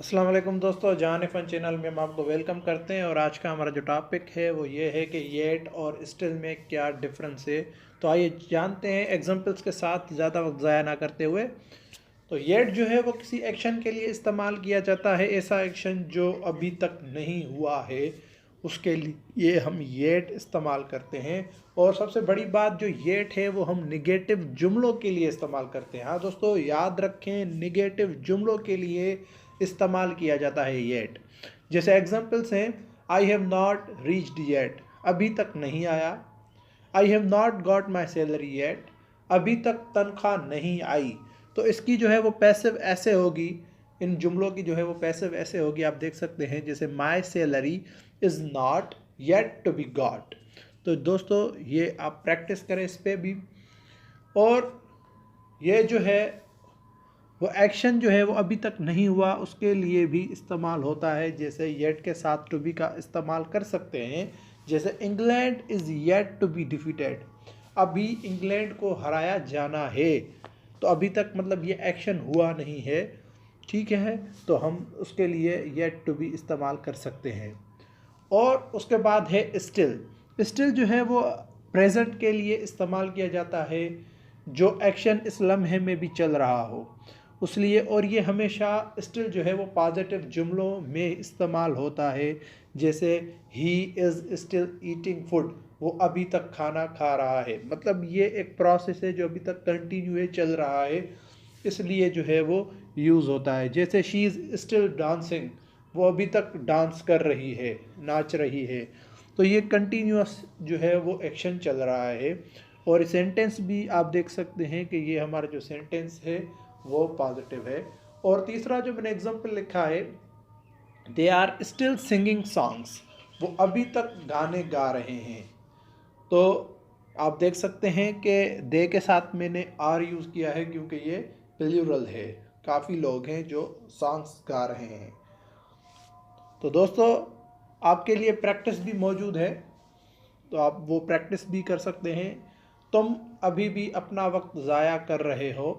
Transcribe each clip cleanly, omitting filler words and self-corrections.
अस्सलाम वालेकुम दोस्तों, जान फन चैनल में हम आपको वेलकम करते हैं। और आज का हमारा जो टॉपिक है वो ये है कि येट और स्टिल में क्या डिफरेंस है। तो आइए जानते हैं एग्जांपल्स के साथ, ज़्यादा वक्त ज़ाया ना करते हुए। तो येट जो है वो किसी एक्शन के लिए इस्तेमाल किया जाता है, ऐसा एक्शन जो अभी तक नहीं हुआ है उसके लिए हम येट इस्तेमाल करते हैं। और सबसे बड़ी बात जो येट है वो हम निगेटिव जुमलों के लिए इस्तेमाल करते हैं। हाँ दोस्तों, याद रखें, निगेटिव जुमलों के लिए इस्तेमाल किया जाता है येट। जैसे एग्जांपल्स हैं, I have not reached yet, अभी तक नहीं आया। I have not got my salary yet, अभी तक तनख्वाह नहीं आई। तो इसकी जो है वो पैसिव ऐसे होगी, इन जुमलों की जो है वो पैसिव ऐसे होगी, आप देख सकते हैं। जैसे my salary is not yet to be got. तो दोस्तों ये आप प्रैक्टिस करें इस पर भी। और ये जो है वो एक्शन जो है वो अभी तक नहीं हुआ उसके लिए भी इस्तेमाल होता है। जैसे येट के साथ टू बी का इस्तेमाल कर सकते हैं। जैसे England is yet to be defeated, अभी इंग्लैंड को हराया जाना है। तो अभी तक मतलब ये एक्शन हुआ नहीं है, ठीक है। तो हम उसके लिए येट टू बी इस्तेमाल कर सकते हैं। और उसके बाद है स्टिल। स्टिल जो है वो प्रेजेंट के लिए इस्तेमाल किया जाता है, जो एक्शन इस लम्हे में भी चल रहा हो उसलिए। और ये हमेशा स्टिल जो है वो पॉजिटिव जुमलों में इस्तेमाल होता है। जैसे he is still eating food, वो अभी तक खाना खा रहा है, मतलब ये एक प्रोसेस है जो अभी तक कंटिन्यू चल रहा है, इसलिए जो है वो यूज़ होता है। जैसे शी इज़ स्टिल डांसिंग, वो अभी तक डांस कर रही है, नाच रही है। तो ये कंटिन्यूअस जो है वो एक्शन चल रहा है। और सेंटेंस भी आप देख सकते हैं कि ये हमारा जो सेंटेंस है वो पॉजिटिव है। और तीसरा जो मैंने एग्जांपल लिखा है, they are still singing songs, वो अभी तक गाने गा रहे हैं। तो आप देख सकते हैं कि दे के साथ मैंने आर यूज़ किया है क्योंकि ये प्लूरल है, काफ़ी लोग हैं जो सॉन्ग्स गा रहे हैं। तो दोस्तों आपके लिए प्रैक्टिस भी मौजूद है, तो आप वो प्रैक्टिस भी कर सकते हैं। तुम अभी भी अपना वक्त ज़ाया कर रहे हो,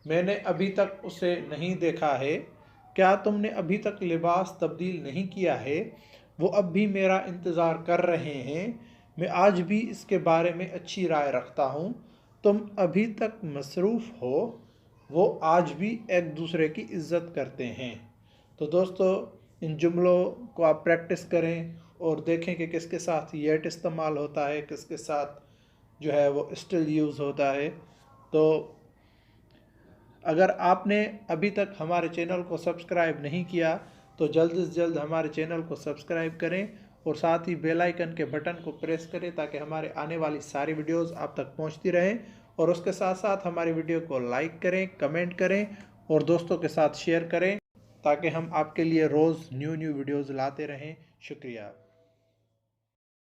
मैंने अभी तक उसे नहीं देखा है। क्या तुमने अभी तक लिबास तब्दील नहीं किया है, वो अब भी मेरा इंतज़ार कर रहे हैं। मैं आज भी इसके बारे में अच्छी राय रखता हूँ। तुम अभी तक मसरूफ़ हो, वो आज भी एक दूसरे की इज़्ज़त करते हैं। तो दोस्तों इन जुमलों को आप प्रैक्टिस करें और देखें कि किसके साथ येट इस्तेमाल होता है, किसके साथ जो है वो स्टिल यूज़ होता है। तो अगर आपने अभी तक हमारे चैनल को सब्सक्राइब नहीं किया तो जल्द से जल्द हमारे चैनल को सब्सक्राइब करें और साथ ही बेल आइकन के बटन को प्रेस करें ताकि हमारे आने वाली सारी वीडियोस आप तक पहुंचती रहें। और उसके साथ साथ हमारी वीडियो को लाइक करें, कमेंट करें और दोस्तों के साथ शेयर करें ताकि हम आपके लिए रोज़ न्यू वीडियोज़ लाते रहें। शुक्रिया।